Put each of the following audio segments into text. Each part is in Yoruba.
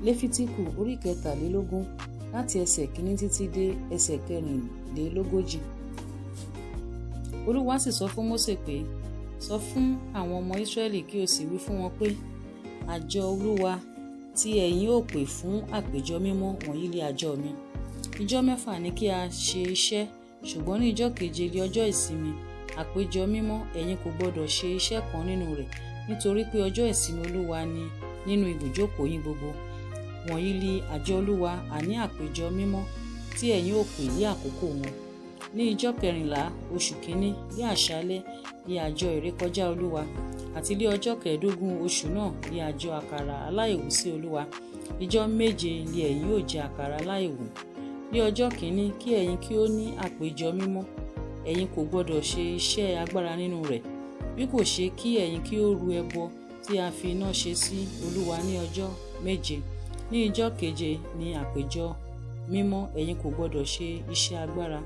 Léfítíkù orí 23 láti ẹsẹ̀ 1 títí dé ẹsẹ̀ 24. Olúwa sì sọ fún Mósè pé, sọ fún àwọn ọmọ Ísírẹ́lì kí o sì wí fún wọn pé, àjọ Olúwa tí ẹ̀yin ó pè fún àpéjọ mímọ́ wọ̀nyí lé àjọ mi. Ijọ́ 6 ni kí a ṣe iṣẹ́, ṣùgbọ́n ní ijọ́ keje lé ọjọ́ ìsinmi àpéjọ mímọ́, ẹ̀yin kò gbọdọ̀ ṣe iṣẹ́ kan nínú rẹ̀, nítorí pé ọjọ́ ìsinmi Olúwa ni nínú ibùjókòó yín gbogbo. Wọ̀nyí lé àjọ Olúwa, àní àpéjọ mímọ́ tí ẹ̀yin ó pè ní àkókò wọn. Ní ijọ́ 14 oṣù kìíní ní àṣálẹ́ ní àjọ ìrékọjá Olúwa, àti ní ọjọ́ 15 oṣù náà ní àjọ àkàrà aláìwú sí Olúwa. Ijọ́ 7 ni ẹ̀yin yóò jẹ àkàrà aláìwú. Ní ọjọ́ kìíní kí ẹ̀yin kí ó ní àpéjọ mímọ́, ẹ̀yin kò gbọdọ̀ ṣe iṣẹ́ agbára nínú rẹ̀, bí kò ṣe kí ẹ̀yin kí ó ru ẹbọ tí a fi iná ṣe sí Olúwa ní ọjọ́ 7. Ní ijọ́ 7 ní àpéjọ mímọ́, ẹ̀yin kò gbọdọ̀ ṣe iṣẹ́ agbára.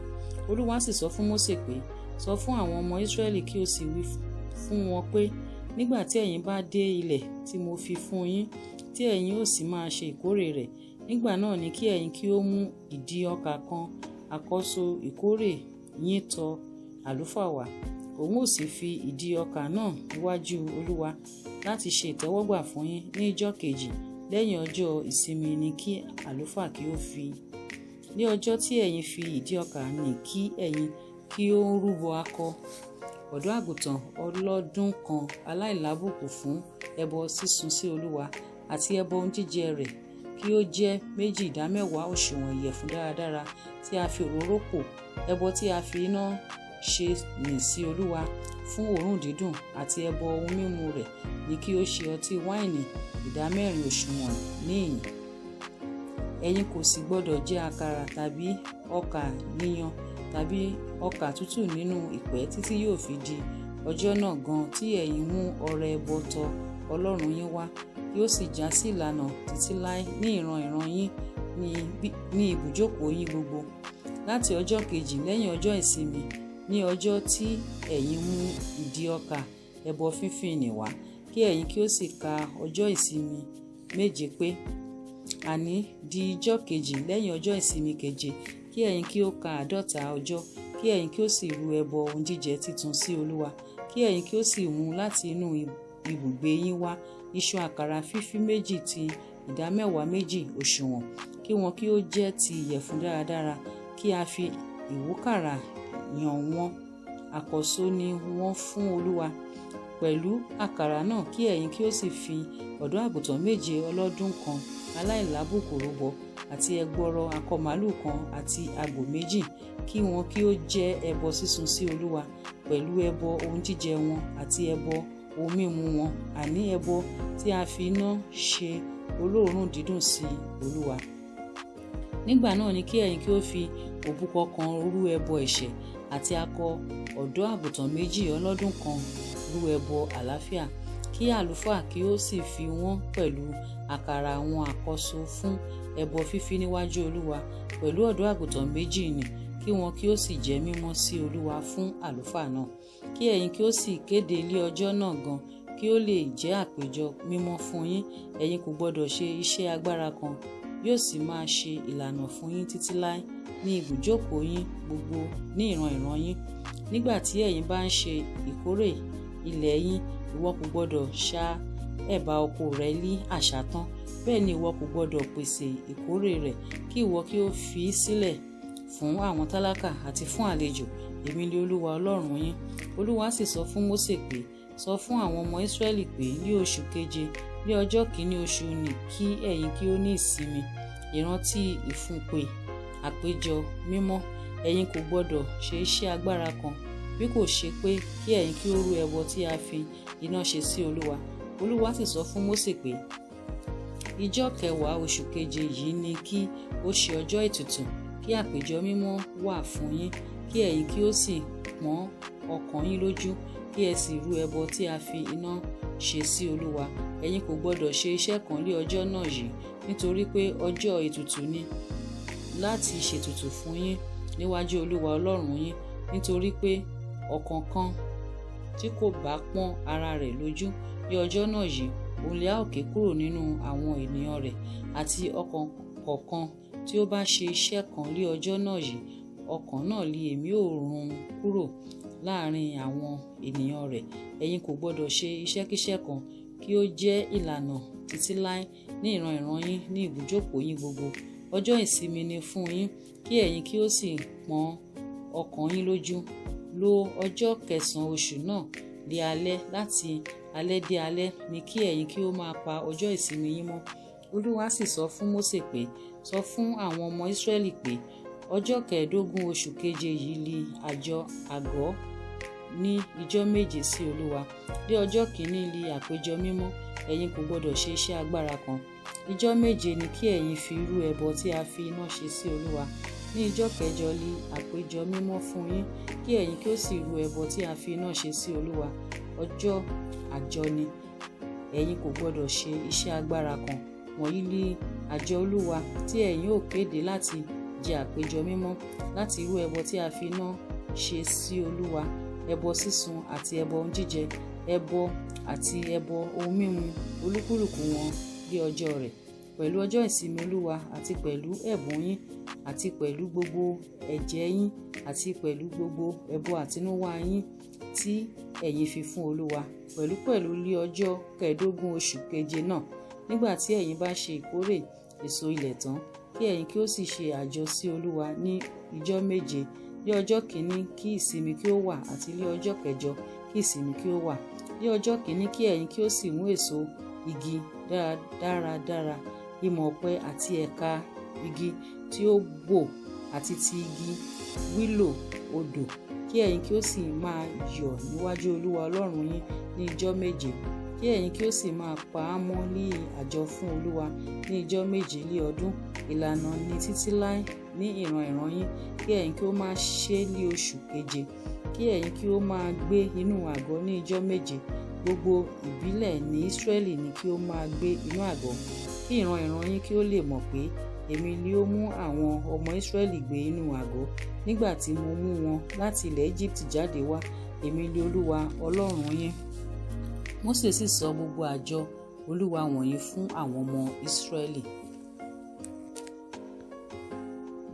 Olúwa sì sọ fún Mósè pé, sọ fún àwọn ọmọ Ísírẹ́lì kí o sì wí fún wọn pé, nígbà tí ẹ̀yin bá dé ilẹ̀ tí mo fi fún yín, tí ẹ̀yin ó sì máa ṣe ìkórè rẹ̀, nígbà náà ni kí ẹ̀yin kí ó mú ìdí ọkà kan àkọ́so ìkórè yín tọ̀ àlùfáà wá. Òun ó sì fi ìdí ọkà náà níwájú Olúwa láti ṣe ìtẹ́wọ́gbà fún yín. Ní ijọ́ 2 lẹ́yìn ọjọ́ ìsinmi ni kí àlùfáà kí ó fi. Ní ọjọ́ tí ẹ̀yin fi ìdí ọkà ní kí ẹ̀yin kí ó rúbọ akọ ọ̀dọ́ àgùntàn ọlọ́dún kan aláìlábùkù fún ẹbọ sísun sí Olúwa, àti ẹbọ ohun jíjẹ rẹ̀ kí ó jẹ́ 2/10 òṣùwọ̀n ìyẹ̀fun dáradára tí a fi òróró pò, ẹbọ tí a fi iná ṣe nì sí Olúwa fún òórùn dídùn, àti ẹbọ ohun mímu rẹ̀ ni kí ó ṣe ọtí wáìnì 4 òṣùwọ̀n ní ìyìn. Ẹ̀yin kò sì gbọdọ̀ jẹ àkàrà tàbí ọkà yíyan tàbí ọkà tútù nínú ìpẹ́ títí yóò fi di ọjọ́ náà gan tí ẹ̀yin mú ọrẹ ẹbọ tọ̀ Ọlọ́run yín wá, yóò sì já sí ìlànà títí láé ní ìran yín ní ibùjókòó yín gbogbo. Láti ọjọ́ 2 lẹ́yìn ọjọ́ ìsinmi, ní ọjọ́ tí ẹ̀yin mú ìdí ọkà ẹbọ fífín nì wá, kí ẹ̀yin kí ó sì ka ọjọ́ ìsinmi 7 pé, àní di ijọ́ 2 lẹ́yìn ọjọ́ ìsinmi 7, kí ẹ̀yin kí ó ka 50 ọjọ́, kí ẹ̀yin kí ó sì rú ẹbọ ohun jíjẹ titun sí Olúwa, kí ẹ̀yin kí ó sì mú láti inú ibùgbé yín wá ìṣù àkàrà fífí 2 ti 10 òṣùwọ̀n, kí wọn kí ó jẹ́ ti ìyẹ̀fun dáradára, kí a fi ìwúkàrà yàn wọ́n, àkọ́so ni wọ́n fún Olúwa. Pẹ̀lú àkàrà náà kí ẹ̀yin kí ó sì fi ọ̀dọ́ àgùntàn 7 ọlọ́dún kan aláìlábùkù rúbọ, àti ẹgbọrọ akọ màlúù kan àti àgbò 2, kí wọn kí ó jẹ́ ẹbọ sísun sí Olúwa, pẹ̀lú ẹbọ ohun jíjẹ wọn àti ẹbọ ohun mímu wọn, àní ẹbọ tí a fi iná ṣe olóòórùn dídùn sí Olúwa. Nígbà náà ni kí ẹ̀yin kí ó fi òbúkọ kan rú ẹbọ ẹ̀ṣẹ̀, àti akọ ọ̀dọ́ àgùntàn 2 ọlọ́dún kan rú ẹbọ àlàáfíà, kí àlùfáà kí ó sì fi wọ́n pẹ̀lú àkàrà àwọn àkọ́so fún ẹbọ fífí níwájú Olúwa, pẹ̀lú ọ̀dọ́ àgùntàn 2 nì, kí wọn kí ó sì jẹ́ mímọ́ sí Olúwa fún àlùfáà náà. Kí ẹ̀yin kí ó sì kéde ilé ọjọ́ náà gan, kí ó lè jẹ́ àpéjọ mímọ́ fún yín. Ẹ̀yin kò gbọdọ̀ ṣe iṣẹ́ agbára kan, yóò sì máa ṣe ìlànà fún yín títí láé ní ibùjókòó yín gbogbo ní ìran yín. Nígbà tí ẹ̀yin bá ń ṣe ìkórè ilẹ̀ yín, ìwọ kò gbọdọ̀ ṣá ẹ̀bá oko rẹ ní àṣàtán, bẹ́ẹ̀ ni ìwọ kò gbọdọ̀ pèsè ìkórè rẹ̀, kí ìwọ kí ó fi sílẹ̀ fún àwọn tálákà àti fún àlejò. Èmi ni Olúwa Ọlọ́run yín. Olúwa sì sọ fún Mósè pé, sọ fún àwọn ọmọ Ísírẹ́lì pé ní oṣù 7 ní ọjọ́ 1 oṣù nì kí ẹ̀yin kí ó ní ìsinmi, ìrántí ìfúnpè àpéjọ mímọ́. Ẹ̀yin kò gbọdọ̀ ṣe iṣẹ́ agbára kan, bí kò ṣe pé kí ẹ̀yin kí ó rú ẹbọ tí a fi iná ṣe sí Olúwa. Olúwa sì sọ fún Mósè pé, ijọ́ 10 oṣù 7 yìí ni kí ó ṣe ọjọ́ ìtùtù, kí àpéjọ mímọ́ wà fún yín, kí ẹ̀yin kí ó sì pọ́n ọkàn yín lójú, kí ẹ sì rú ẹbọ tí a fi iná ṣe sí Olúwa. Ẹ̀yin kò gbọdọ̀ ṣe iṣẹ́ kan lé ọjọ́ náà yìí, nítorí pé ọjọ́ ìtùtù ni láti ṣètùtù fún yín níwájú Olúwa Ọlọ́run yín, nítorí pé ọ̀kọ̀ọ̀kan tí kò bá pọ́n ara rẹ̀ lójú ní ọjọ́ náà yìí, òun lè a ó ké kúrò nínú àwọn ènìyàn rẹ̀, àti ọkàn kọ̀ọ̀kan tí ó bá ṣe iṣẹ́ kan lé ọjọ́ náà yìí, ọkàn náà lé èmi ó run kúrò láàrin àwọn ènìyàn rẹ̀. Ẹ̀yin kò gbọdọ̀ ṣe iṣẹ́kíṣẹ́ kan kí ó jẹ́ ìlànà títí láé ní ìran yín ní ibùjókòó yín gbogbo. Ọjọ́ ìsinmi ni fún yín, kí ẹ̀yin kí ó sì pọ́n ọkàn yín lójú. Lo ọjọ́ 9 oṣù náà dé alẹ́, láti alẹ́ dé alẹ́ ni kí ẹ̀yin kí ó máa pa ọjọ́ ìsinmi yín mọ́. Olúwa sì sọ fún Mósè pé, sọ fún àwọn ọmọ Ísírẹ́lì pé, ọjọ́ 15 oṣù keje yìí ni àjọ àgọ́ ní ijọ́ 7 sí Olúwa. Ní ọjọ́ kìíní ni àpéjọ mímọ́, ẹ̀yin kò gbọdọ̀ ṣe iṣẹ́ agbára kan. Ijọ́ 7 ni kí ẹ̀yin fi rú ẹbọ tí a fi iná ṣe sí Olúwa. Ní ijọ́ 9 ni àpéjọ mímọ́ fún yín, kí ẹ̀yin kí ó sì rú ẹbọ tí a fi iná ṣe sí Olúwa. Ọjọ́ àjọ ni, ẹ̀yin kò gbọdọ̀ ṣe iṣẹ́ agbára kan. Wọ̀nyí ni àjọ Olúwa tí ẹ̀yin ó kéde láti jẹ àpéjọ mímọ́, láti rú ẹbọ tí a fi iná ṣe sí Olúwa, ẹbọ sísun àti ẹbọ ohun jíjẹ, ẹbọ àti ẹbọ ohun mímu olúkúlùkù wọn dé ọjọ́ rẹ̀, pẹ̀lú ọjọ́ ìsinmi Olúwa, àti pẹ̀lú ẹ̀bùn yín, àti pẹ̀lú gbogbo ẹ̀jẹ̀ yín, àti pẹ̀lú gbogbo ẹbọ àtinúwá yín tí ẹ̀yin fi fún Olúwa, pẹ̀lú ní ọjọ́ 15 oṣù keje náà, nígbà tí ẹ̀yin bá ṣe ìkórè èso ilẹ̀ tán, kí ẹ̀yin kí ó sì ṣe àjọ sí Olúwa ní ijọ́ 7. Ní ọjọ́ kìíní kí ìsinmi kí ó wà, àti ní ọjọ́ 9 kí ìsinmi kí ó wà. Ní ọjọ́ kìíní kí ẹ̀yin kí ó sì mú èso igi dáradára, ìmọ̀ ọ̀pẹ àti ẹ̀ka igi tí ó gbò, àti ti igi wílò odò, kí ẹ̀yin kí ó sì máa yọ̀ níwájú Olúwa Ọlọ́run yín ní ijọ́ 7. Kí ẹ̀yin kí ó sì máa pa á mọ́ ní àjọ fún Olúwa ní ijọ́ 7 ní ọdún. Ìlànà ni títí láé ní ìran yín. Kí ẹ̀yin kí ó máa ṣe ní oṣù keje. Kí ẹ̀yin kí ó máa gbé inú àgọ́ ní ijọ́ 7. Gbogbo ìbílẹ̀ ní Ísírẹ́lì ni kí ó máa gbé inú àgọ́. Kí ìran yín kí ó lè mọ̀ pé èmi ni ó mú àwọn ọmọ Ísírẹ́lì gbé inú àgọ́ nígbà tí mo mú wọn láti ilẹ̀ Éjíptì jáde wá. Èmi ni Olúwa Ọlọ́run yín. Mósè sì sọ gbogbo àjọ Olúwa wọ̀nyí fún àwọn ọmọ Ísírẹ́lì.